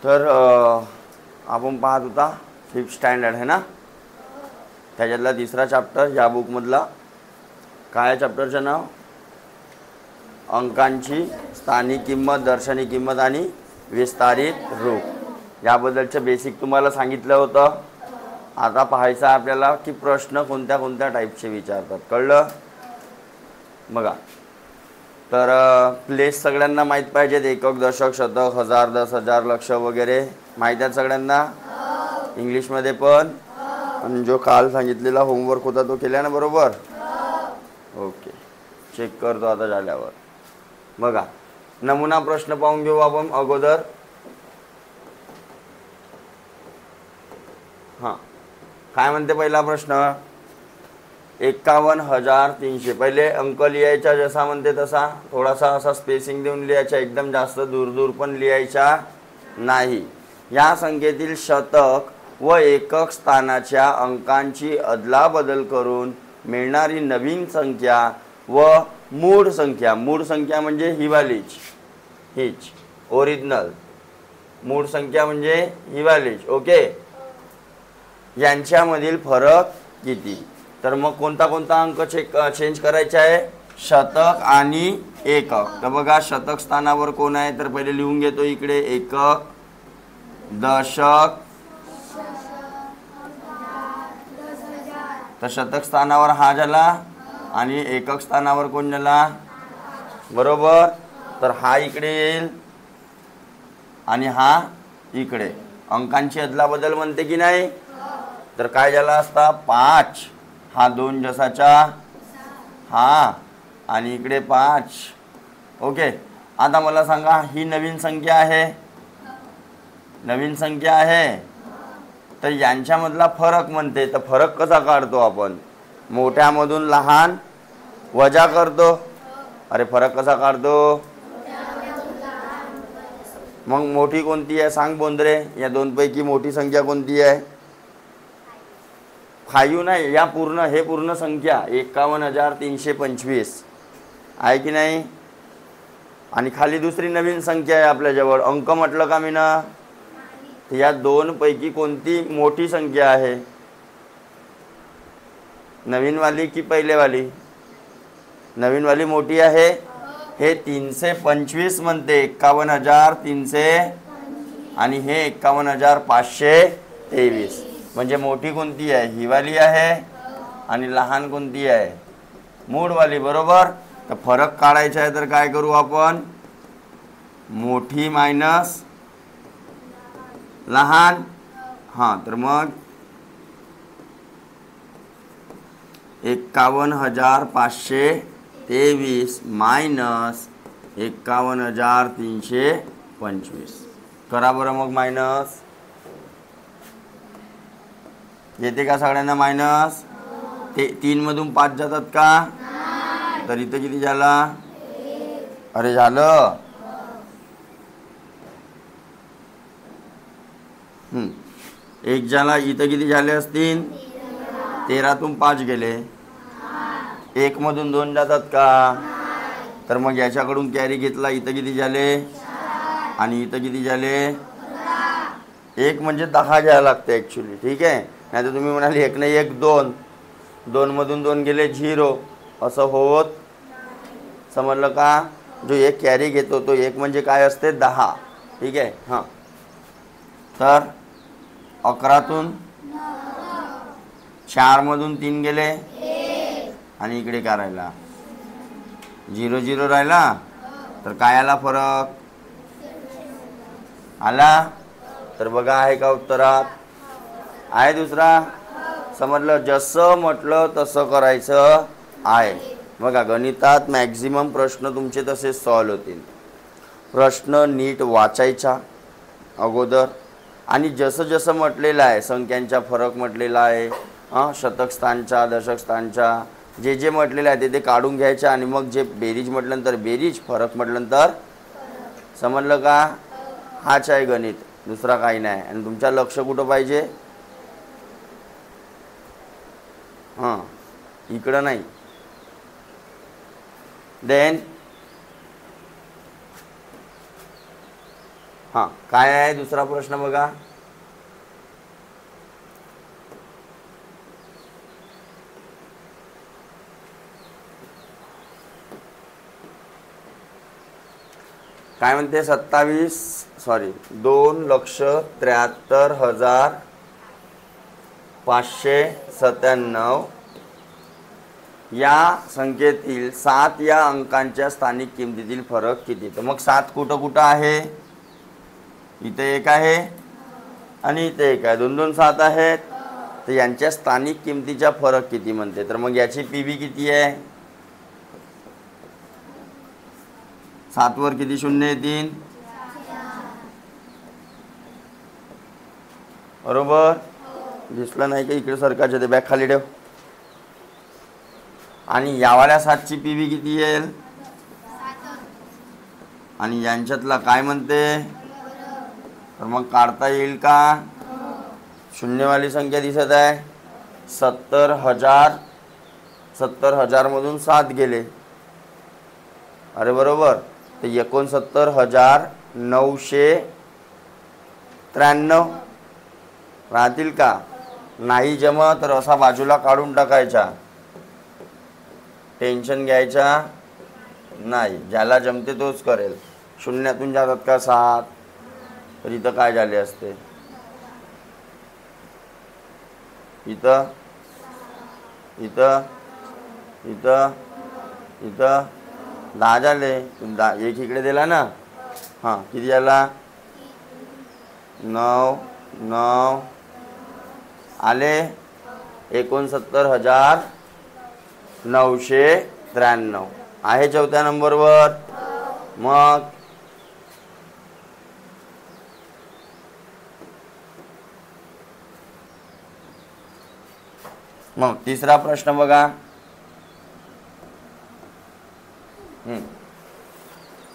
तर आपण पाहत होता 5th स्टँडर्ड है ना, त्याच्यातला 3रा चॅप्टर या बुकमधला. काय चॅप्टरचं नाव? अंकांची स्थानिक किंमत, दर्शनी किंमत आणि विस्तारित रूप. याबद्दलचं बेसिक तुम्हाला सांगितलं होतं. आता पाहायचं आपल्याला की प्रश्न कोणत्या कोणत्या टाईपचे विचारतात. कळलं? बघा, तर प्लेस सगळ्यांना माहीत पाहिजेत. एकक, दशक, शतक, हजार, 10,000, लक्ष वगैरे माहीत आहेत सगळ्यांना. इंग्लिशमध्ये पण. आणि जो काल सांगितलेला होमवर्क होता तो केला ना बरोबर? ओके, चेक करतो आता झाल्यावर. बघा, नमुना प्रश्न पाहून घेऊ आपण अगोदर. हां, काय म्हणते पहिला प्रश्न? 51,300. पहिले अंक लिहायचा जसा म्हणते तसा, थोडासा असा स्पेसिंग देऊन लिहायचा, एकदम जास्त दूर दूर पण लिहायचा नाही. या संख्येतील शतक व एकक स्थानाच्या अंकांची अदलाबदल करून मिळणारी नवीन संख्या व मूळ संख्या. मूळ संख्या म्हणजे ही वालीच, हीच ओरिजिनल. मूळ संख्या म्हणजे ही वालीच. ओके, यांच्यामधील फरक किती? तर मग कोणता कोणता अंक चेंज करायचा आहे? शतक आणि एकक. तर बघा, शतक स्थानावर कोण आहे? तर पहिले लिहून घेतो इकडे एकक, दशक. तर शतक स्थानावर हा झाला आणि एकक स्थानावर कोण झाला? बरोबर. तर हा इकडे येईल आणि हा इकडे. अंकांची अदलाबदल म्हणते की नाही? तर काय झाला असता? 5. हा 2 जसाचा हा आणि इकडे 5. ओके, आता मला सांगा, ही नवीन संख्या आहे, नवीन संख्या आहे. तर यांच्यामधला फरक म्हणते. तर फरक कसा काढतो आपण? मोठ्यामधून लहान वजा करतो. अरे फरक कसा काढतो? मग मोठी कोणती आहे सांग बोंद्रे? या दोनपैकी मोठी संख्या कोणती आहे? 5 नाही, या पूर्ण, हे पूर्ण संख्या 51,325 आहे की नाही? आणि खाली दुसरी नवीन संख्या आहे आपल्याजवळ. अंक म्हटलं का मी ना? तर या दोनपैकी कोणती मोठी संख्या आहे? नवीनवाली की पहिलेवाली? नवीनवाली मोठी आहे. हे 325 म्हणते, 51,300 आणि हे 51,523. म्हणजे मोठी कोणती आहे? ही वाली आहे आणि लहान कोणती आहे? मूळवाली. बरोबर. तर फरक काढायचा आहे तर काय करू आपण? मोठी मायनस लहान. हां, तर मग 51,523 मायनस 51,325. करा बरं मग मायनस. येते का सगळ्यांना मायनस? ते 3 मधून 5 जातात का? तर इथं किती झाला? अरे झालं. एक झाला. इथं किती झाले असतील? 13तून 5 गेले. 1 मधून 2 जातात का? तर मग याच्याकडून कॅरी घेतला. इथं किती झाले? आणि इथं किती झाले? 1 म्हणजे 10 घ्यायला लागते ॲक्च्युली. ठीक आहे, नाही तर तुम्ही म्हणाले 1 नाही 1 2. 2 मधून 2 गेले 0. असं होत. समजलं का? जो 1 कॅरी घेतो तो 1 म्हणजे काय असते? 10. ठीक आहे. हां, तर 11तून 4 मधून 3 गेले आणि इकडे काय राहिला? 0 0 राहिला. तर काय आला फरक? आला. तर बघा, आहे का उत्तरात? आहे दुसरा? समजलं? जसं म्हटलं तसं करायचं आहे. बघा, गणितात मॅक्झिमम प्रश्न तुमचे तसे सॉल्व होतील. प्रश्न नीट वाचायचा अगोदर आणि जसं जसं म्हटलेलं आहे, संख्यांचा फरक म्हटलेला आहे, शतक स्थानचा, दशक स्थानचा, जे जे म्हटलेलं आहे ते काढून घ्यायचं आणि मग जे बेरीज म्हटल्यानंतर बेरीज, फरक म्हटल्यानंतर. समजलं का? हाच आहे गणित, दुसरा काही नाही. आणि तुमचं लक्ष कुठं पाहिजे? हां, इकडं नाही. देन हां, काय आहे दुसरा प्रश्न बघा. काय म्हणते 2,73,597 या संख्येतील 7 या अंकांच्या स्थानिक किमतीतील फरक किती. तर मग 7 कुठं कुठं आहे. इथे एक आहे आणि इथे एक आहे. 2 7 आहेत. तर यांच्या स्थानिक किमतीचा फरक किती म्हणते. तर मग याची पी व्ही किती आहे. 7 वर किती शून्य येतील. बरोबर. दिसलं नाही का इकडे सरकाचे ते बॅग खाली ठेव. आणि यावाल्या 7ची पी व्ही किती येईल. आणि यांच्यातला काय म्हणते. तर मग काढता येईल का. शून्यवाली संख्या दिसत आहे. 70,000. 70,000 मधून 7 गेले. अरे बरोबर. तर 69,993 राहतील का. नाही जमा तर असा बाजूला काढून टाकायचा. टेन्शन घ्यायचा नाही. ज्याला जमते तोच करेल. शून्यातून जातात का 7. तर इथं काय झाले असते. इथं इथं इथं इथं 10 झाले. एक इकडे दिला ना. हां, किती झाला. 9 9 आले. 69,993 आहे चौथ्या नंबरवर. मग तिसरा प्रश्न बघा.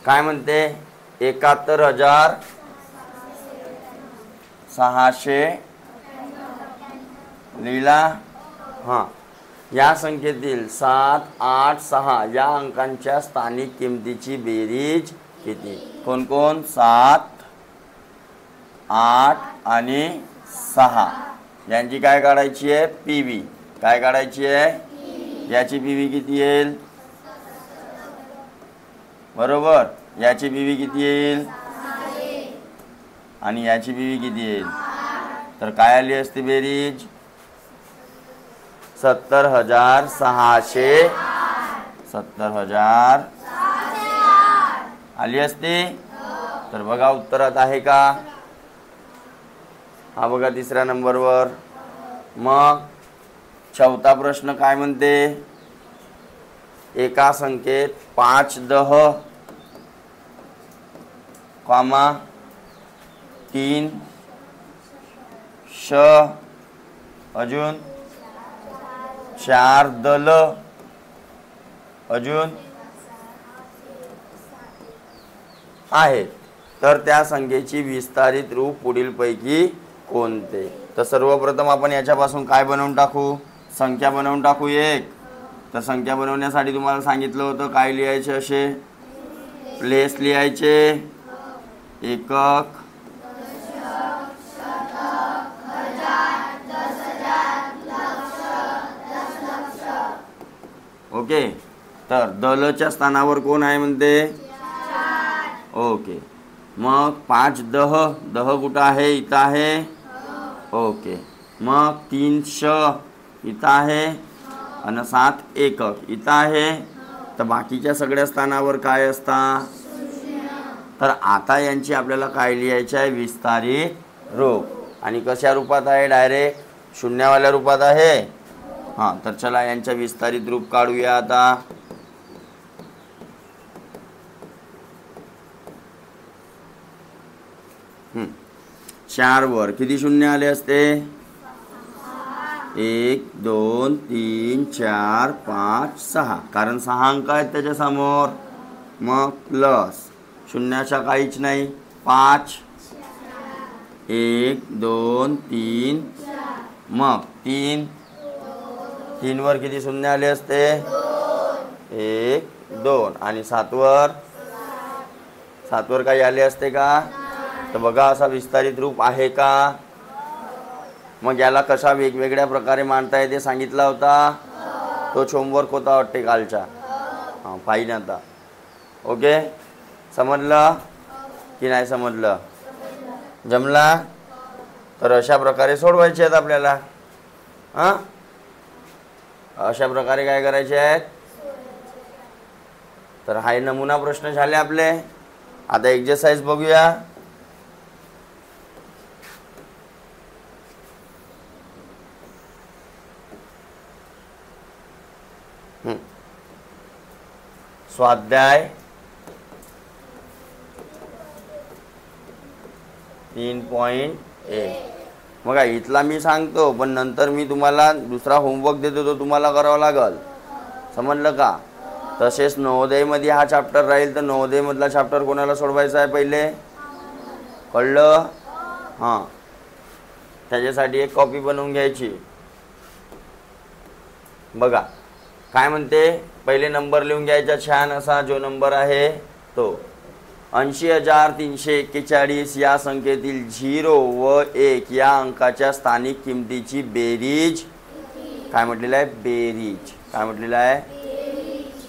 काय म्हणते. 71,600 लिहिला. हां, या संख्येतील 7 8 6 या अंकांच्या स्थानिक किमतीची बेरीज किती. कोण कोण. 7 8 आणि 6 यांची काय काढायची आहे. पी व्ही काय काढायची आहे. याची पी व्ही किती येईल. बरोबर. याची पी व्ही किती येईल. आणि याची पी व्ही किती येईल. तर काय आली असते बेरीज. 70,600 70,000 आली असते. तर बघा उत्तरात आहे का. हा बघा तिसऱ्या नंबरवर. मग चौथा प्रश्न काय म्हणते. एका संख्येत 5 10 कॉमा 3 श अजून 4 दल अजून आहेत. तर त्या संख्येची विस्तारित रूप पुढीलपैकी कोणते. तर सर्वप्रथम आपण याच्यापासून काय बनवून टाकू. संख्या बनवून टाकू एक. तर संख्या बनवण्यासाठी तुम्हाला सांगितलं होतं काय लिहायचे. असे प्लेस लिहायचे. एकक ओके. तर दलच्या स्थानावर कोण आहे म्हणते. ओके. मग 5 10 10 कुठं आहे. इथं आहे. ओके. मग 3 श इथं आहे. आणि 7 एकक इथं आहे. तर बाकीच्या सगळ्या स्थानावर काय असतात. तर आता यांची आपल्याला काय लिहायची आहे. विस्तारित रूप. आणि कशा रूपात आहे. डायरेक्ट शून्यवाल्या रूपात आहे. हां, तर चला यांच्या विस्तारित रूप काढूया आता. चार वर किती शून्य आले असते. 1 2 3 4 5 6 कारण 6 अंक आहेत त्याच्यासमोर. मग प्लस शून्याच्या काहीच नाही. 5 1 2 3 मग 3 3 वर किती शून्य आले असते. 1 2 आणि 7 वर काही आले असते का. तर बघा असा विस्तारित रूप आहे का? मग याला कशा वेगवेगळ्या प्रकारे मांडता येते सांगितला होता. तो होमवर्क होता वाटते कालचा. हां पाहिजे आता. ओके समजलं की नाही समजलं? जमला? तर अशा प्रकारे सोडवायचे आहेत आपल्याला. हां अशा प्रकारे काय करायचे आहेत? तर हा नमुना प्रश्न झाले आपले. आता एक्सरसाइज बघूया. स्वाध्याय 3.1. बघा इथला मी सांगतो पण नंतर मी तुम्हाला दुसरा होमवर्क देतो तो तुम्हाला करावा लागल. समजलं का? तसेच नवोदयमध्ये हा चॅप्टर राहील तर नवोदयमधला चॅप्टर कोणाला सोडवायचा आहे पहिले? कळलं? हां त्याच्यासाठी एक कॉपी बनवून घ्यायची. बघा काय म्हणते, पहिले नंबर लिहून घ्यायचा छान असा जो नंबर आहे तो. 80,341 या संख्येतील 0 व 1 या अंकाच्या स्थानिक किमतीची बेरीज काय म्हटलेलं आहे? बेरीज. काय म्हटलेलं आहे?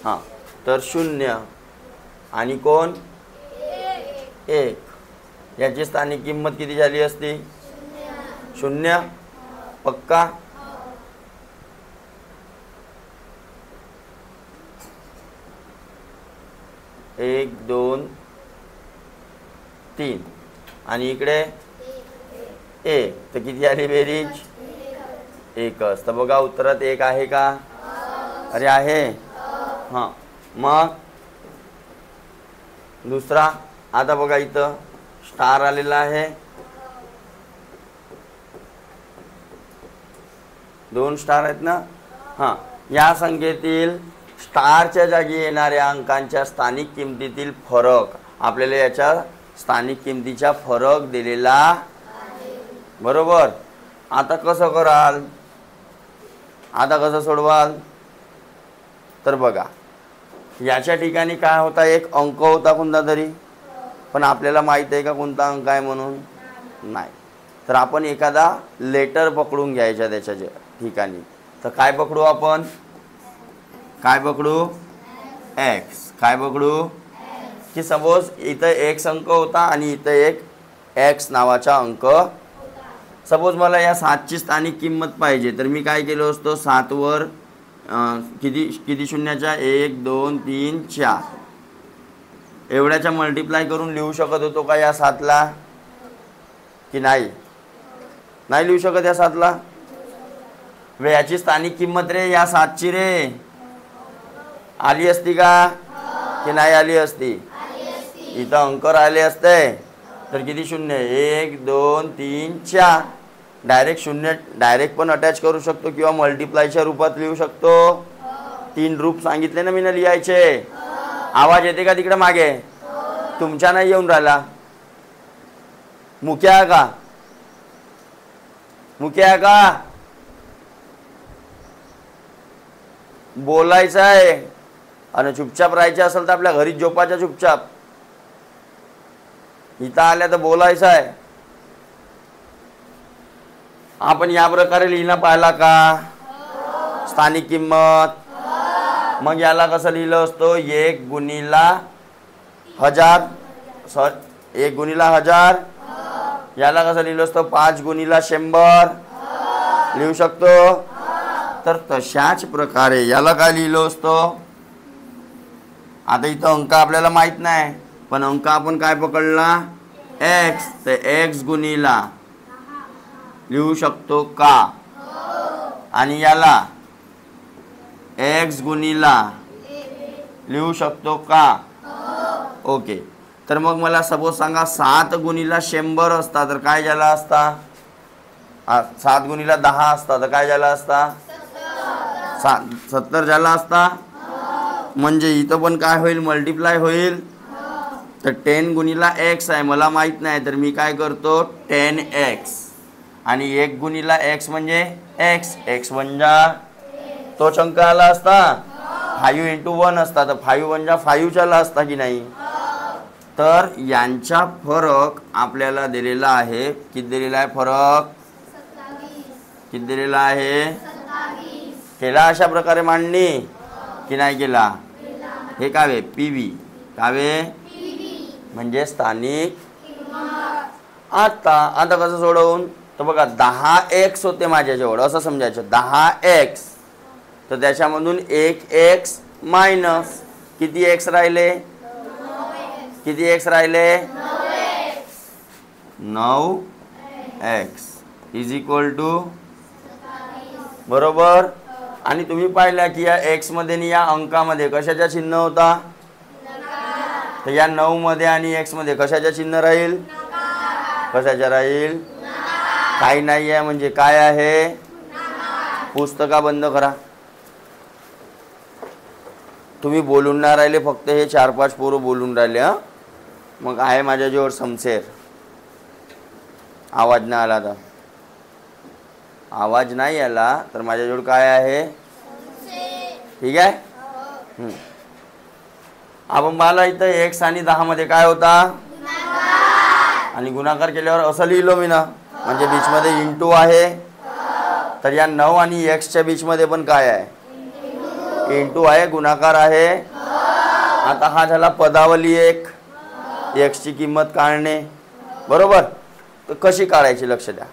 हां तर 0 आणि कोण? 1. याची स्थानिक किंमत किती झाली असती? 0. पक्का? एक 2 3 आणि इकडे 1 तर किती आली बेरीज? 1च. तर बघा उत्तरात 1 आहे का? अरे आहे. हां मग दुसरा. आता बघा इथं स्टार आलेला आहे. 2 स्टार आहेत ना. हां या संख्येतील स्टारच्या जागी येणाऱ्या अंकांच्या स्थानिक किमतीतील फरक आपल्याला याच्या स्थानिक किमतीचा फरक दिलेला बरोबर. आता कसं कराल? आता कसं सोडवाल? तर बघा याच्या ठिकाणी काय होता? एक अंक होता कोणता तरी, पण आपल्याला माहित आहे का कोणता अंक आहे म्हणून? नाही. तर आपण एखादा लेटर पकडून घ्यायचा त्याच्या ठिकाणी. तर काय पकडू आपण? काय पकडू? एक्स. काय पकडू? की सपोज इथं एक अंक होता आणि इथं एक एक्स नावाचा अंक. सपोज मला या 7ची स्थानिक किंमत पाहिजे तर मी काय केलं असतो? 7 वर किती शून्याच्या? 1 2 3 4 एवढ्याच्या मल्टिप्लाय करून लिहू शकत होतो का या 7ला की नाही? नाही लिहू शकत या 7ला. वे याची स्थानिक किंमत रे या 7ची रे आली असती का की नाही आली असती? इथं अंक राहिले असते तर किती शून्य? 1 2 3 4. डायरेक्ट शून्य डायरेक्ट पण अटॅच करू शकतो किंवा मल्टिप्लायच्या रूपात लिहू शकतो. 3 रूप सांगितले ना मी ना लिहायचे. आवाज येते का तिकडे मागे? तुमच्या नाही येऊन राहिला. मुक्या का? मुक्या का? बोलायचं आहे आणि चुपचाप राहायचं असेल तर आपल्या घरी झोपायच्या चुपचाप. इथं आल्या तर बोलायचं आहे. आपण या प्रकारे लिहिणं पाहिला का? स्थानिक किंमत. मग याला कसं लिहिलं असतो? 1 गुणिला 1000. 1 गुणिला 1000. याला कसं लिहिलं असतं? 5 गुणिला 100 लिहू शकतो. तर तशाच प्रकारे याला काय लिहिलं असतं? आता इथं अंक आपल्याला माहित नाही पण अंक आपण काय पकडला? एक्स. तर एक्स गुणिला लिहू शकतो का? आणि याला एक्स गुणिला लिहू शकतो का? ओके. तर मग मला सपोज सांगा 7 गुणिला 100 असता तर काय झाला असता? 7 गुणिला 10 असता तर काय झाला असता? 70 झाला असता. म्हणजे इथं पण काय होईल? मल्टिप्लाय होईल. तर 10 गुणिला एक्स आहे मला माहित नाही तर मी काय करतो? 10x आणि 1 गुणिला एक्स म्हणजे एक्स. एक्स वंजा तोच अंक आला असता. 5 × 1 असता तर 5 वंजा 5 झाला असता की नाही? तर यांचा फरक आपल्याला दिलेला आहे. किती दिलेला आहे फरक? किती दिलेला आहे? केला अशा प्रकारे मांडणी की नाही केला? हे कावे पीव्ही, कावे म्हणजे स्थानिक. आता कसं सोडवून? तर बघा 10x होते माझ्याजवळ असं समजायचं. 10x तर त्याच्यामधून 1x मायनस किती x राहिले? किती x राहिले? 9x इज इक्वल टू बरोबर. आणि तुम्ही पाहिल्या की या x मध्ये आणि या अंकामध्ये कशाचा चिन्ह होता? तर या 9 मध्ये आणि x मध्ये कशाचा चिन्ह राहील? कशाचा राहील? काही नाही आहे म्हणजे काय आहे? पुस्तका बंद करा. तुम्ही बोलून नाही राहिले, फक्त हे 4-5 पोरं बोलून राहिले. मग आहे माझ्याजवळ समशेर. आवाज नाही आला तर आवाज नाही आला तर माझ्याजवळ काय आहे? ठीक आहे. आपण मला इथं x आणि 10 मध्ये काय होता? आणि गुणाकार केल्यावर असं लिहिलो मी ना, म्हणजे बीच मध्ये इंटू आहे. तर या 9 आणि x च्या बीच मध्ये पण काय आहे? इंटू आहे, गुणाकार आहे. आता हा झाला पदावली एक. x ची किंमत काढणे बरोबर. तर कशी काढायची लक्ष द्या.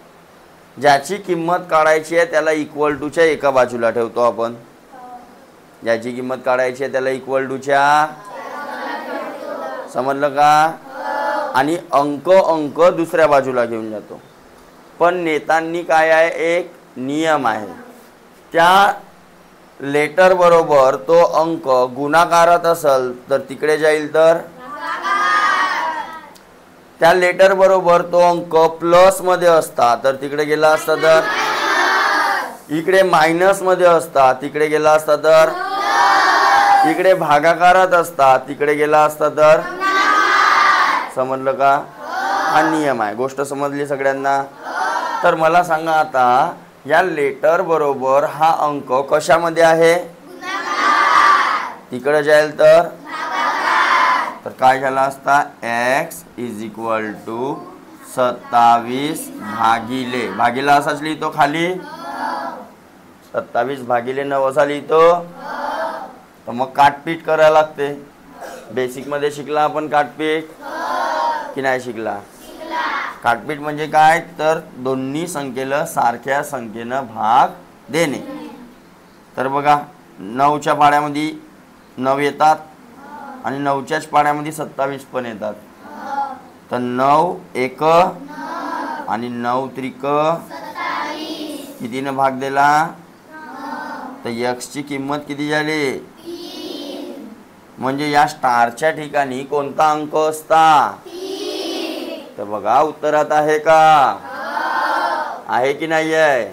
ज्याची किंमत काढायची आहे त्याला इक्वल टूच्या एका बाजूला ठेवतो आपण. ज्याची किंमत काढायची आहे त्याला इक्वल टूच्या, समजलं का? आणि अंक दुसऱ्या बाजूला घेऊन जातो. पण नेतांनी काय आहे? एक नियम आहे. त्या लेटर बरोबर तो अंक गुणाकारात असेल तर तिकडे जाईल. तर त्या लेटर बरोबर तो अंक प्लस मध्ये असता तर तिकडे गेला असता. तर इकडे मायनस मध्ये असता तिकडे गेला असता. तर इकडे भागाकारात असता तिकडे गेला असता. तर समजलं का? हा नियम आहे. गोष्ट समजली सगळ्यांना? तर मला सांगा आता या लेटर बरोबर हा अंक कशामध्ये आहे? तिकडे जाईल. तर काय झाला असता? x इज इक्वल टू 27 भागिले असाच लिहितो खाली. 27 भागिले 9 असा लिहितो. तर मग काटपीट करायला लागते. बेसिक मध्ये शिकला आपण काटपीट की नाही शिकला? काटपीट म्हणजे काय? तर दोन्ही संख्येला सारख्या संख्येनं भाग देणे. तर बघा 9च्या पाड्यामध्ये 9 येतात आणि 9च्याच पाड्यामध्ये 27 पण येतात. तर 9 एक आणि 9 त्रिक कितीनं भाग दिला? तर x ची किंमत किती झाली? म्हणजे या स्टारच्या ठिकाणी कोणता अंक असता? तर बघा उत्तरात आहे का? आहे की नाही आहे?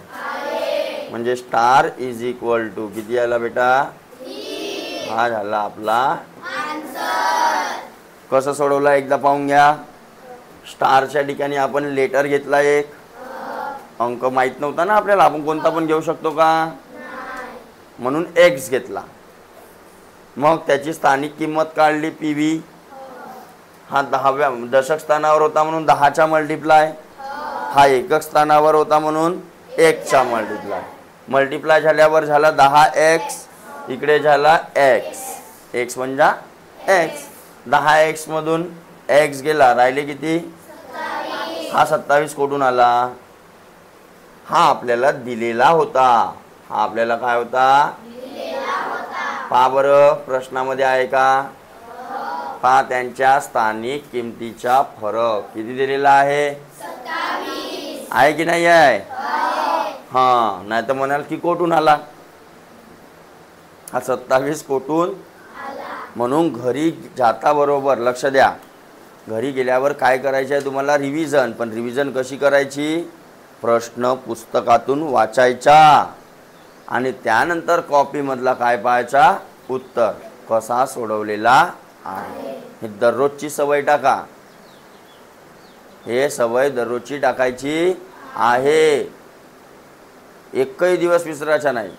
म्हणजे स्टार इज इक्वल टू किती आला बेटा? हा झाला आपला. कसं सोडवला एकदा पाहून घ्या. स्टारच्या ठिकाणी आपण लेटर घेतला एक. अंक माहित नव्हता ना आपल्याला, आपण कोणता पण घेऊ शकतो का? म्हणून x घेतला. मग त्याची स्थानिक किंमत काढली पीव्ही. हा 10व्या दशक स्थानावर होता म्हणून 10चा मल्टिप्लाय. हा एकक स्थानावर होता म्हणून 1चा मल्टिप्लाय. मल्टिप्लाय झाल्यावर झाला 10x. इकडे झाला x म्हणजे x. 10x मधून x गेला, राहिले किती? हा 27 कुठून आला? हा आपल्याला दिलेला होता. हा आपल्याला काय होता? पहा बरं प्रश्नामध्ये आहे का? पहा त्यांच्या स्थानिक किमतीचा फरक किती दिलेला आहे? 27 आहे की नाही आहे? हा, नाही तर म्हणाल की कोठून आला? हा 27 कोठून? म्हणून घरी जाता बरोबर लक्ष द्या. घरी गेल्यावर काय करायचं आहे तुम्हाला? रिव्हिजन. पण रिव्हिजन कशी करायची? प्रश्न पुस्तकातून वाचायचा आणि त्यानंतर कॉपीमधला काय पाहायचा? उत्तर कसा सोडवलेला आहे. हे दररोजची सवय टाका. हे सवय दररोजची टाकायची आहे. एकही दिवस विसरायचा नाही,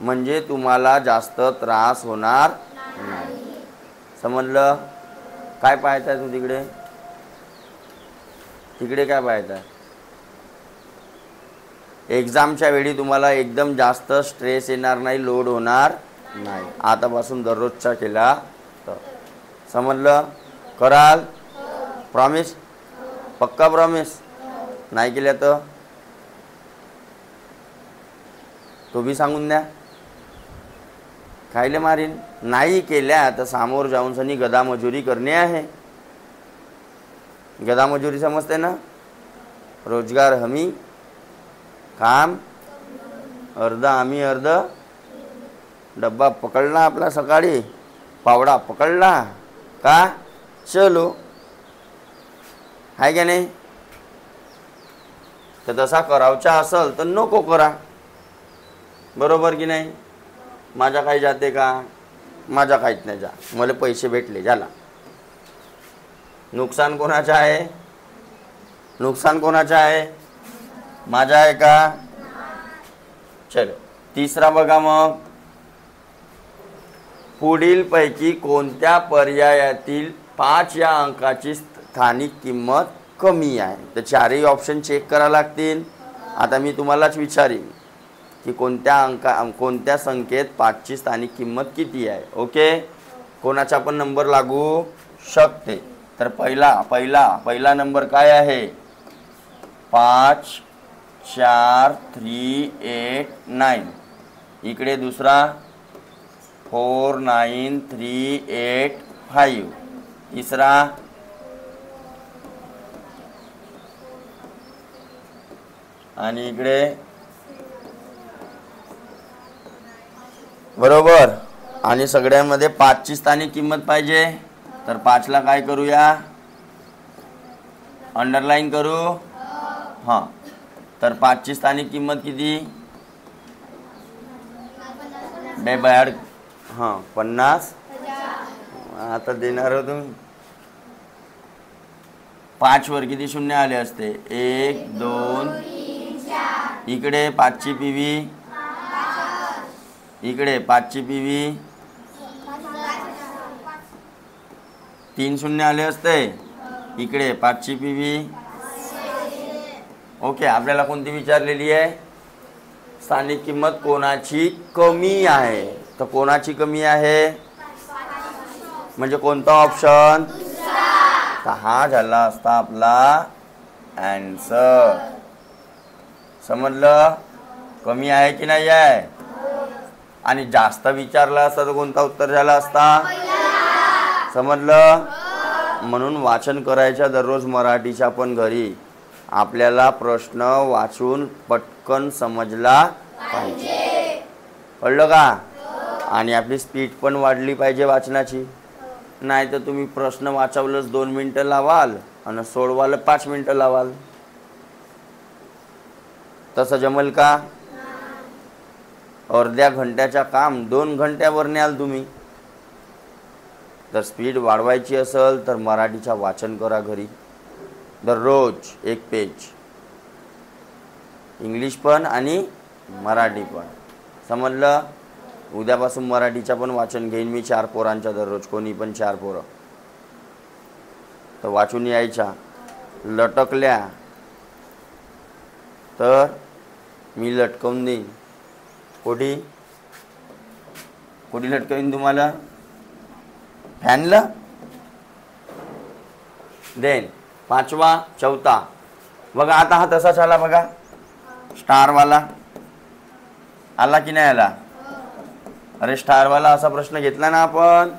म्हणजे तुम्हाला जास्त त्रास होणार नाही. समजलं? काय पाहताय तू तिकडे? तिकडे काय पाहताय? एक्झामच्या वेळी तुम्हाला एकदम जास्त स्ट्रेस येणार नाही, लोड होणार नाही. आतापासून दररोजचा केला तर समजलं? कराल? प्रॉमिस? पक्का प्रॉमिस? नाही केल्या तर तो बी सांगून द्या, खायला मारीन. नाही केल्या तर समोर जाऊन सनी गदा मजुरी करणे आहे. गदा मजुरी समजते ना? रोजगार हमी, काम अर्ध आम्ही अर्ध. डब्बा पकडला आपला सकाळी, पावडा पकडला का चलो, आहे का नाही? तर तसा करावचा असेल तर नको करा, बरोबर की नाही? माझ्या काही जाते का? माझ्या काहीच नाही जा, मला पैसे भेटले झाला. नुकसान कोणाचं आहे? नुकसान कोणाचं आहे? माझा आहे का? चलो तिसरा बघा मग. पुढील पैकी कोणत्या पर्यायातील 5 या अंकाची स्थानिक किंमत कमी आहे? तर चारही ऑप्शन चेक करावे लागतील. आता मी तुम्हालाच विचारीन की कोणत्या संख्येत 5ची स्थानिक किंमत किती आहे. ओके, कोणाचा पण नंबर लागू शकते. तर पहिला नंबर काय आहे? 5 4 3 8 9. इकडे दुसरा 4 9 3 8 5. तिसरा आणि इकडे बरोबर. आणि सगळ्यांमध्ये 5ची स्थानिक किंमत पाहिजे. तर 5ला काय करूया? अंडरलाईन करू. हां, तर 5ची स्थानिक किंमत किती? बेबाड. हां, 50. आता देणार हो तुम्ही. 5 वर किती शून्य आले असते? 1 2. इकडे 5ची पीव्ही, इकडे 5ची पीव्ही, 3 शून्य आले असते. इकडे 5ची पीव्ही. ओके, आपल्याला कोणती विचारलेली आहे? स्थानिक किंमत कोणाची कमी आहे. तर कोणाची कमी आहे म्हणजे कोणता ऑप्शन? तर हा झाला असता आपला आन्सर. समजलं? कमी आहे की नाही आहे? आणि जास्त विचारला असता तर कोणता उत्तर झाला असता? समजलं? म्हणून वाचन करायच्या दररोज मराठीच्या पण घरी. आपल्याला प्रश्न वाचून पटकन समजला पाहिजे, कळलं का? आणि आपली स्पीड पण वाढली पाहिजे वाचनाची. नाही तर तुम्ही प्रश्न वाचवलंच 2 मिनटं लावाल आणि सोडवायला 5 मिनटं लावाल. तसं जमल का? अर्ध्या घंट्याचा काम 2 घंट्यावर न्याल तुम्ही. तर स्पीड वाढवायची असेल तर मराठीचा वाचन करा घरी दररोज 1 पेज. इंग्लिश पण आणि मराठी पण. समजलं? उद्यापासून मराठीचा पण वाचन घेईन मी 4 पोरांच्या दररोज. कोणी पण 4 पोरं तर वाचून यायच्या. लटकल्या तर मी लटकवून देईन. कोठी लटकवीन तुम्हाला? फॅनला देन. 5वा 4था बघा. आता हा तसाच आला बघा, स्टारवाला आला की नाही आला? अरे स्टारवाला असा प्रश्न घेतला ना आपण.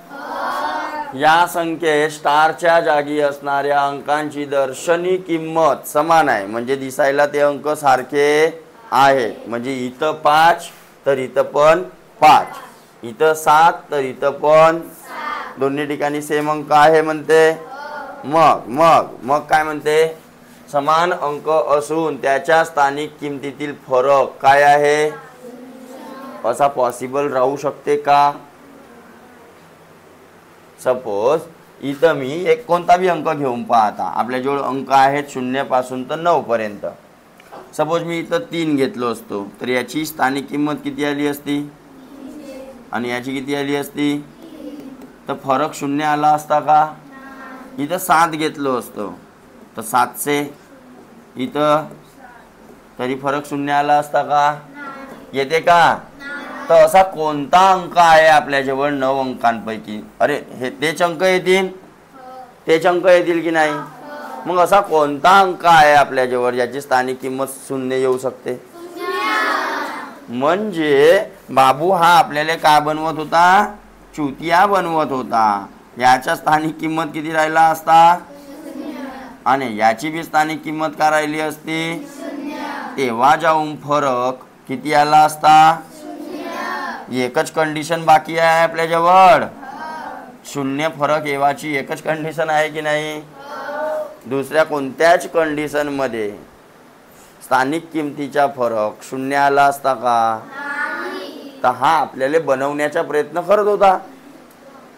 या संख्येत स्टारच्या जागी असणाऱ्या अंकांची दर्शनी किंमत समान आहे. म्हणजे दिसायला ते अंक सारखे आहे. म्हणजे इथं 5 तर इथं पण 5, इथं 7 तर इथं पण दोन्ही ठिकाणी सेम अंक आहे म्हणते. मग काय म्हणते? समान अंक असून त्याच्या स्थानिक किमतीतील फरक काय आहे? असा पॉसिबल राहू शकते का? सपोज इथं मी एक कोणता भी अंक घेऊन पाहता. आपल्याजवळ अंक आहेत 0 पासून तर 9 पर्यंत. सपोज मी इथं 3 घेतलो असतो तर याची स्थानिक किंमत किती आली असती आणि याची किती आली असती? तर फरक 0 आला असता का? इथं 7 घेतलो असतो तर 700 इथं तरी फरक 0 आला असता का? येते का? तर असा कोणता अंक आहे आपल्याजवळ 9 अंकांपैकी? अरे हे तेच अंक येतील, तेच अंक येतील की नाही? मग असा कोणता अंक आहे आपल्याजवळ ज्याची स्थानिक किंमत 0 येऊ शकते? म्हणजे बाबू हा आपल्याला काय बनवत होता? चुतिया बनवत होता. याच्या स्थानिक किंमत किती राहिला असता? आणि याची बी स्थानिक किंमत का राहिली असती? तेव्हा जाऊन फरक किती आला असता? एकच कंडिशन बाकी आहे आपल्याजवळ. 0 फरक येवाची एकच कंडिशन आहे की नाही? दुसऱ्या कोणत्याच कंडिशन मध्ये स्थानिक किमतीचा फरक 0 आला असता का? तर हा आपल्याला बनवण्याचा प्रयत्न करत होता,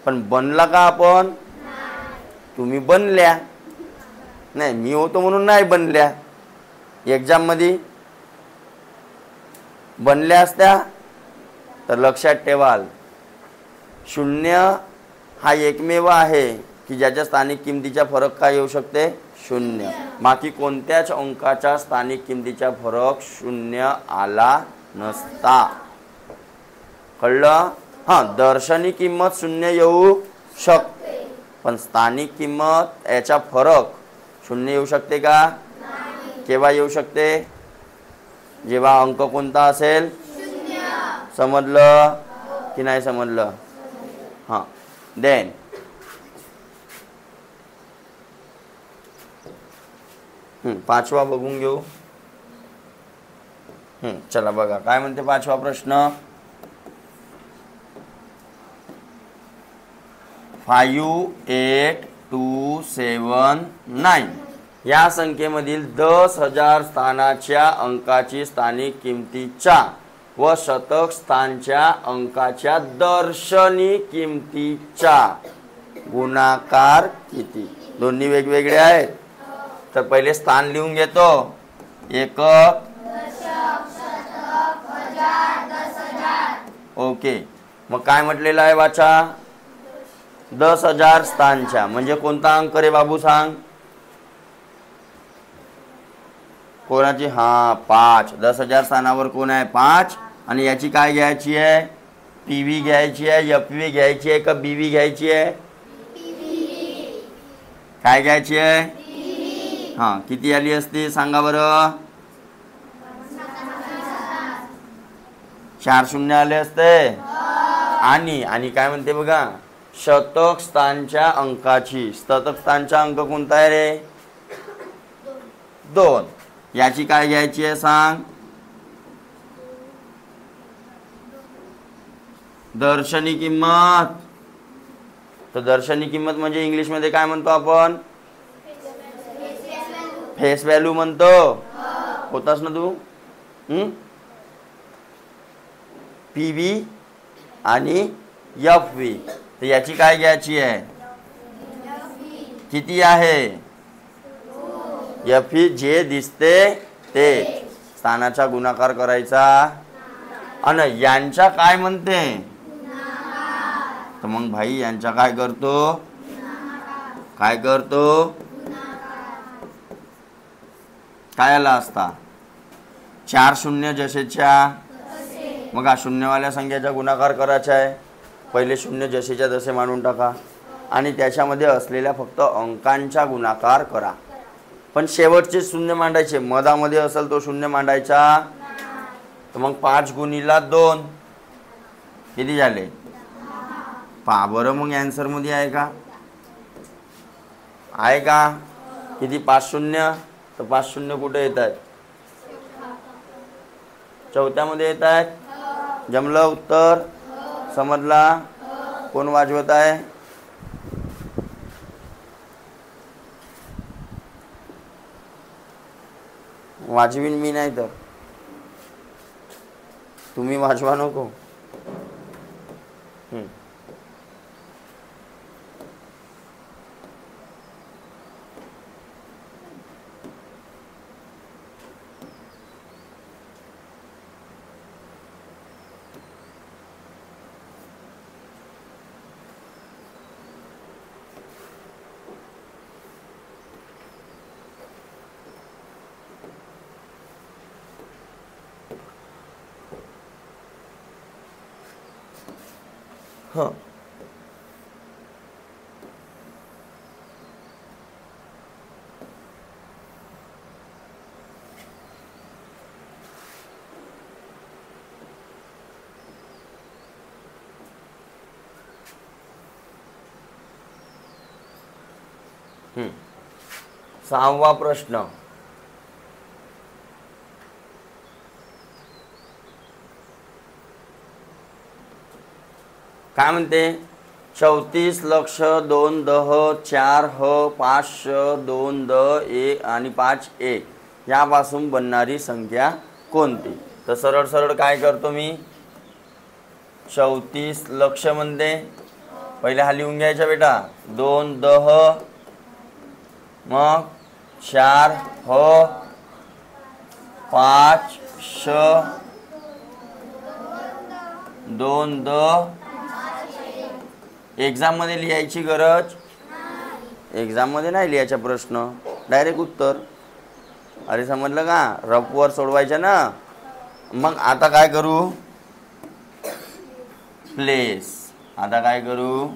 पण बनला का आपण? तुम्ही बनल्या नाही, मी होतो म्हणून नाही बनल्या. एक्झाम मध्ये बनल्या असत्या तर लक्षात ठेवाल 0 हा एकमेव आहे की ज्याच्या स्थानिक किमतीचा फरक काय येऊ शकते? 0. बाकी कोणत्याच अंकाच्या स्थानिक किमतीचा फरक 0 आला नसता. कळलं? हां, दर्शनी किंमत 0 येऊ शकते, पण स्थानिक किंमत याचा फरक 0 येऊ शकते का? केव्हा येऊ शकते? जेव्हा अंक कोणता असेल? समजलं की नाही समजलं? हां, देन पाचवा बघून घेऊ. चला बघा काय म्हणते पाचवा प्रश्न. 5827 या संख्येमधील 10,000 स्थानाच्या अंकाची स्थानिक किमतीच्या व शतक स्थानच्या अंकाच्या दर्शनी किमतीच्या गुणाकार किती? दोन्ही वेगवेगळे आहेत. तर पहिले स्थान लिहून घेतो. एकक, ओके. मग काय म्हटलेलं आहे वाचा? 10,000 स्थानच्या म्हणजे कोणता अंक रे बाबू सांग? कोणाची? हा 5. 10,000 स्थानावर कोण आहे? 5. आणि याची काय घ्यायची आहे? पीव्ही घ्यायची आहे, एफव्ही घ्यायची आहे का बीव्ही घ्यायची आहे? काय घ्यायची आहे? हां, किती आली असती सांगा बरं? 4 शून्य आले असते. आणि काय म्हणते बघा, शतक स्थानच्या अंकाची, शतक स्थानचा अंक कोणता आहे रे? 2. याची काय घ्यायची आहे सांग? दर्शनी किंमत. तर दर्शनी किंमत म्हणजे इंग्लिश मध्ये काय म्हणतो आपण? फेस व्हॅल्यू म्हणतो. होतास ना तू? पीव्ही आणि एफव्ही. तर याची काय घ्यायची आहे? किती आहे? एफव्ही जे दिसते ते स्थानाचा गुणाकार करायचा. आणि यांच्या काय म्हणते? तर मग भाई यांच्या काय करतो? काय करतो? काय आला असता? 4 शून्य जसेच्या. मग हा शून्यवाल्या संख्येचा गुणाकार करायचा आहे. पहिले 0 जसेच्या तसे मांडून टाका आणि त्याच्यामध्ये असलेल्या फक्त अंकांचा गुणाकार करा. पण शेवटचे 0 मांडायचे. मधामध्ये असेल तो 0 मांडायचा. तर मग 5 गुणिला 2 किती झाले? पहा बरं मग आन्सर मध्ये आहे का? आहे का? किती? 5 शून्य. तर 5 शून्य कुठे येत आहेत? चौथ्यामध्ये येत आहेत. जमलं उत्तर? समजला? कोण वाजवत आहे? वाजवीन मी नाही तर तुम्ही वाजवा नको. हं. सहावा प्रश्न. काय म्हणते? 34,02,10,4,5,2,1 आणि 5,1 यापासून बनणारी संख्या कोणती? तर सरळ सरळ काय करतो मी? 34 लक्ष म्हणते, पहिले हा लिहून घ्यायचा बेटा. 2,10, मग 4 हो, 5 श, 2,10. एक्झाममध्ये लिहायची गरज? एक्झाममध्ये नाही लिहायचा प्रश्न, डायरेक्ट उत्तर. अरे समजलं का? रफवर सोडवायचं ना. मग आता काय करू? प्लेस. आता काय करू?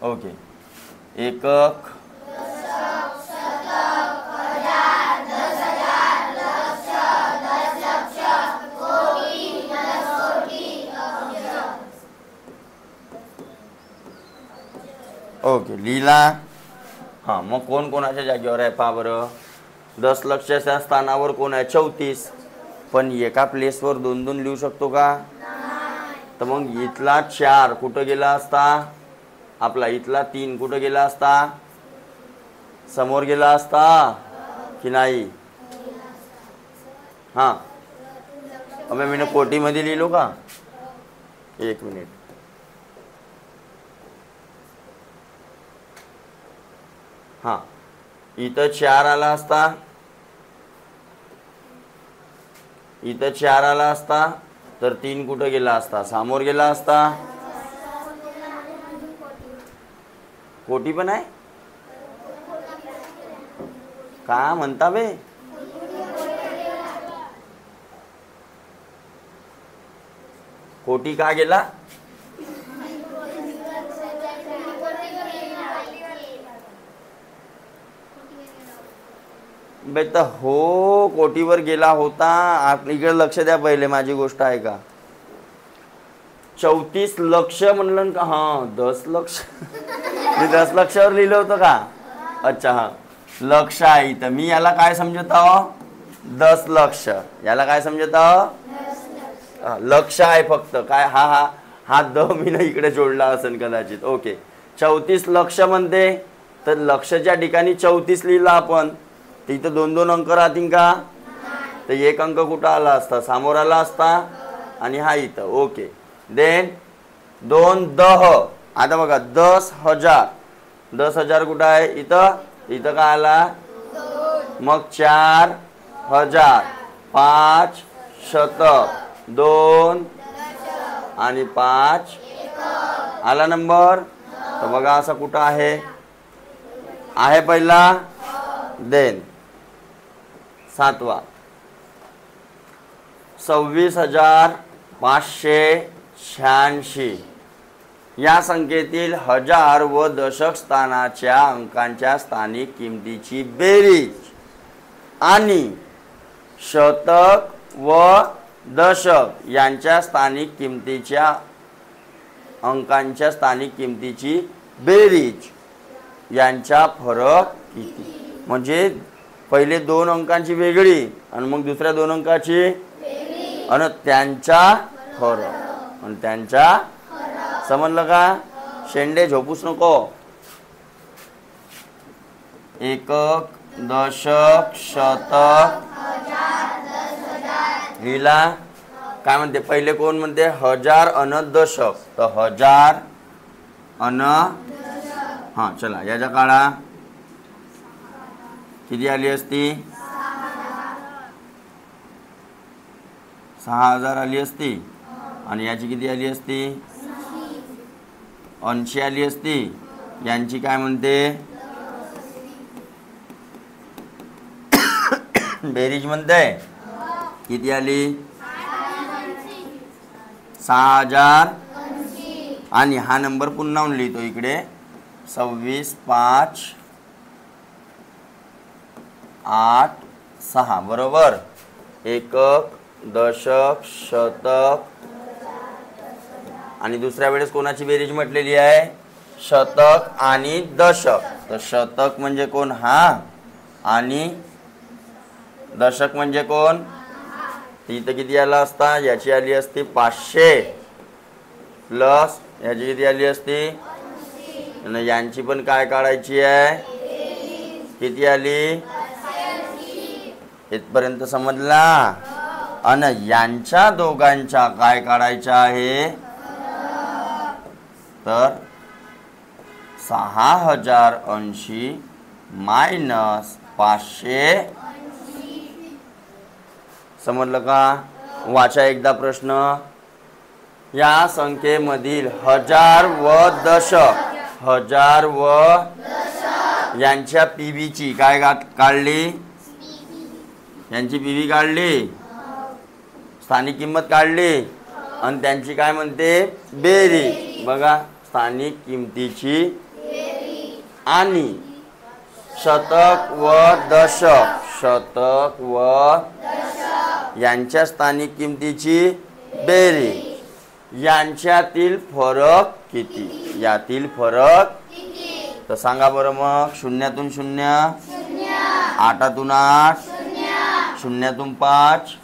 ओके. एकक, ओके लिहिला. हां, मग कोण कोणाच्या जागेवर आहे पहा बरं. दशलक्षाच्या स्थानावर कोण आहे? 34. पण एका प्लेसवर 2-2 लिहू शकतो का? तर मग इथला 4 कुठं गेला असता? आपला इथला 3 कुठं गेला असता? समोर गेला असता की नाही? हां, अबे मी कोटीमध्ये लिहिलो का? एक मिनिट. हां, इथं 4 आला असता, इथं 4 आला असता, तर 3 कुठं गेला असता? समोर गेला असता. कोटी पण आहे का म्हणता बे? कोटी का गेला? बेटा हो, कोटीवर गेला होता. आप इकडे लक्ष द्या पहिले, माझी गोष्ट आहे का? 34 लक्ष म्हणलं का? हां, 10 लक्ष. मी 10 लक्षावर लिहिलं होतं का? अच्छा, हां, लक्ष आहे इथं. मी याला काय समजत आहो? 10 लक्ष. याला काय समजत आहो? लक्ष आहे फक्त. काय हा हा हा द मी ना इकडे जोडला असेल कदाचित. ओके, 34 लक्ष म्हणते, तर लक्षच्या ठिकाणी 34 लिहिला आपण. इथं 2-2 अंक राहतील का? तर एक अंक कुठं आला असता? समोर आला असता. आणि हा इथं. Okay, then 2,10. आता बघा 10,000. 10,000 कुठं आहे? इथं. इथं काय आला? मग 4,000, 5 शतक, 2 आणि 5 आला नंबर. तर बघा असा कुठं आहे? आहे पहिला. देन 7वा 26,586. या संख्येतील हजार व दशक स्थानाच्या अंकांच्या स्थानिक किमतीची बेरीज आणि शतक व दशक यांच्या स्थानिक किमतीच्या अंकांच्या स्थानिक किमतीची बेरीज यांचा फरक किती? म्हणजे पहिले 2 अंकांची वेगळी आणि मग दुसऱ्या 2 अंकाची आणि त्यांचा फरक आणि त्यांचा. समजलं का? शेंडे झोपूच नको. एकक, दशक, शतक लिहिला. काय म्हणते पहिले? कोण म्हणते? हजार अन दशक. तर हजार अन, हां चला याच्या काळा किती आली असती? 6,000 आली असती. आणि याची किती आली असती? 80 आली असती. यांची काय म्हणते? बेरीज म्हणताय किती आली 6000 आणि हा नंबर पुन्हा लिहितो इकडे 26 5 8 6 बरोबर. एकक दशक शतक आणि दुसऱ्या वेळेस कोणाची बेरीज म्हटलेली आहे शतक आणि दशक. तर शतक म्हणजे कोण हा आणि दशक म्हणजे कोण इथं किती आला असता याची आली असती 500 प्लस याची किती आली असती आणि यांची पण काय काढायची आहे किती आली इथपर्यंत समजला. आणि यांच्या दोघांच्या काय काढायच्या आहे तर 6080 मायनस 500. समजलं का. वाचा एकदा प्रश्न. या संख्येमधील हजार व यांच्या पीव्हीची काय काढली यांची पीव्ही काढली स्थानिक किंमत काढली आणि त्यांची काय म्हणते बेरीज. बघा स्थानिक किमतीची आणि शतक व दशक यांच्या स्थानिक किमतीची बेरीज यांच्यातील फरक किती यातील फरक तर सांगा बरं मग. शून्यातून 0 8तून 8 0तून 5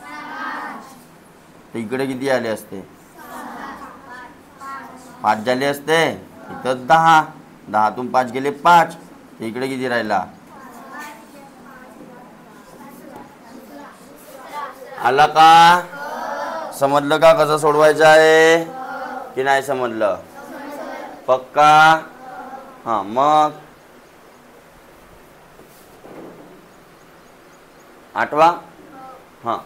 तर इकडे किती आले असते 5 झाले असते. इथं 10 10तून 5 गेले 5 तर इकडे किती राहिला आला का. समजलं का कसं सोडवायचं आहे की नाही समजलं पक्का. हां मग 8वा हां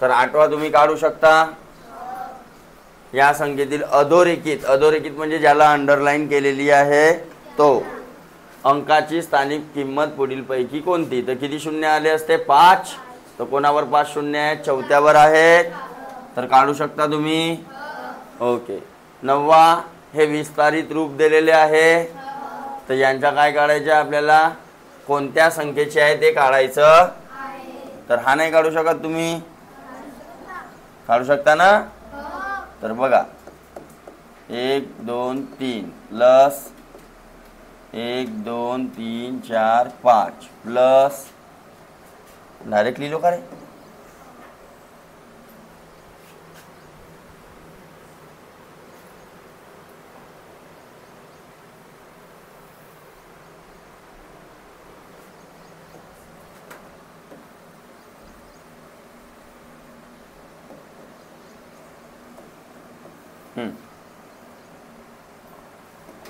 तर 8वा तुम्ही काढू शकता. या संख्येतील अधोरेखित म्हणजे ज्याला अंडरलाईन केलेली आहे तो अंकाची स्थानिक किंमत पुढीलपैकी कोणती. तर किती शून्य आले असते 5 तर कोणावर 5 शून्य आहेत चौथ्यावर आहेत तर काढू शकता तुम्ही. ओके. 9वा हे विस्तारित रूप दिलेले आहे तर यांच्या काय काढायचे आपल्याला कोणत्या संख्येचे आहे ते काढायचं. तर हा नाही काढू शकत तुम्ही काढू शकता ना. तर बघा 1 2 3 प्लस 1 2 3 4 5 प्लस डायरेक्ट लिहिलो का रे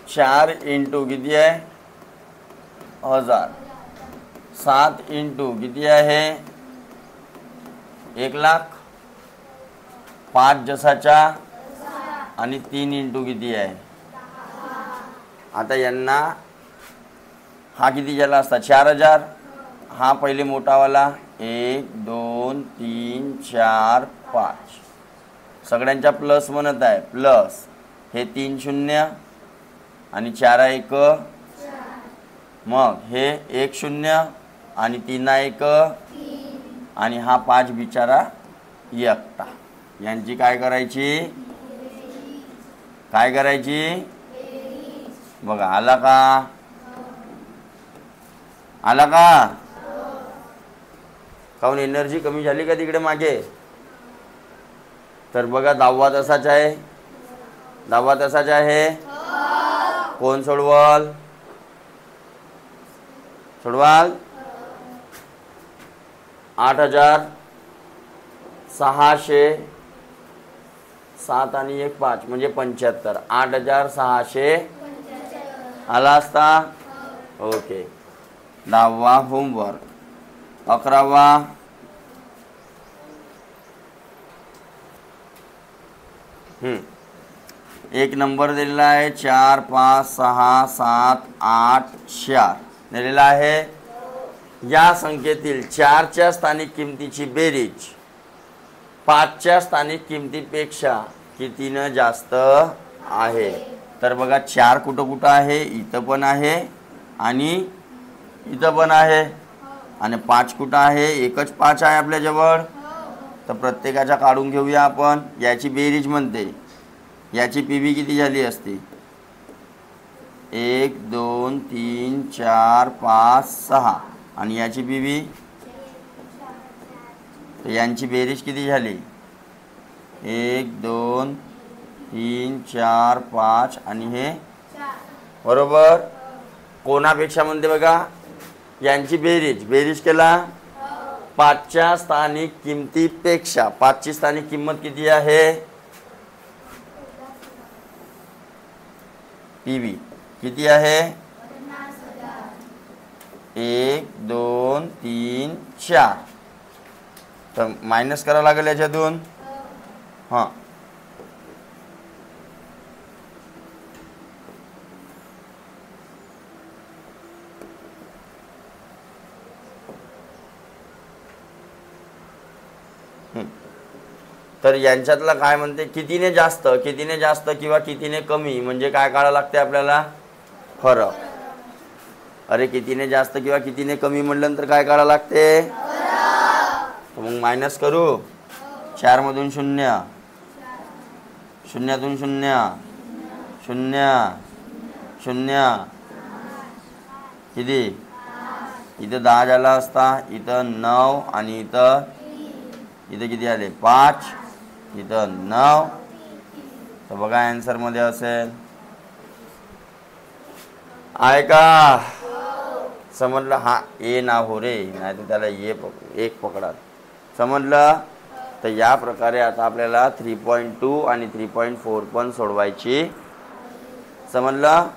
चार इंटू किती आहे 1000 7 इंटू किती आहे 1,00,000 5 जसाच्या आणि 3 इंटू किती आहे. आता यांना हा किती झाला असता 4000 हा पहिले मोठावाला 1 2 3 4 5 सगळ्यांच्या प्लस म्हणत आहे प्लस हे 3 शून्य आणि 4 1 मग हे 1 0 आणि 3 1 आणि हा 5 बिचारा एकटा. यांची काय करायची बघा आला का काहून एनर्जी कमी झाली का तिकडे मागे. तर बघा 10वा तसाच आहे कोण सोडवाल 8600 7 आणि 1 5 म्हणजे 75 8600 आला असता. ओके. 10वा होमवर्क. 11वा एक नंबर दिलेला आहे 4 5 6 7 8 4 दिलेला आहे या संख्येतील 4च्या स्थानिक किमतीची बेरीज 5च्या स्थानिक किमतीपेक्षा कितीनं जास्त आहे. तर बघा 4 कुठं कुठं आहे, इथं पण आहे आणि इथं पण आहे. आणि 5 कुठं आहे, एकच 5 आहे आपल्याजवळ. तर प्रत्येकाच्या काढून घेऊया आपण. याची बेरीज म्हणते. याची पी बी किती झाली असती, 1 2 3 4 5 6. आणि याची पी बी, तर यांची बेरीज किती झाली, 1 2 3 4 5 आणि हे बरोबर. कोणापेक्षा म्हणते बघा, यांची बेरीज केला 5च्या स्थानिक किमतीपेक्षा. 5ची स्थानिक किंमत किती आहे, पी बी किती आहे, 1 2 3 4. तर मायनस करावं लागेल याच्यातून. हां, तर यांच्यातला काय म्हणते, कितीने जास्त किंवा कितीने कमी म्हणजे काय काढावं लागते आपल्याला, फरक. अरे कितीने जास्त किंवा कितीने कमी म्हटलं तर काय काढावं लागते, तर मग मायनस करू. 4 मधून 0, 0तून 0, 0 0 किती, इथं 10 झाला असता, इथं 9 आणि इथं किती आले 5, इथं 9. तर बघा आन्सर मध्ये असेल, आहे का, समजलं. हा ए ना हो रे, नाही तर त्याला एक पकडा. समजलं. तर या प्रकारे आता आपल्याला 3.2 आणि 3.4 पण सोडवायची. समजलं.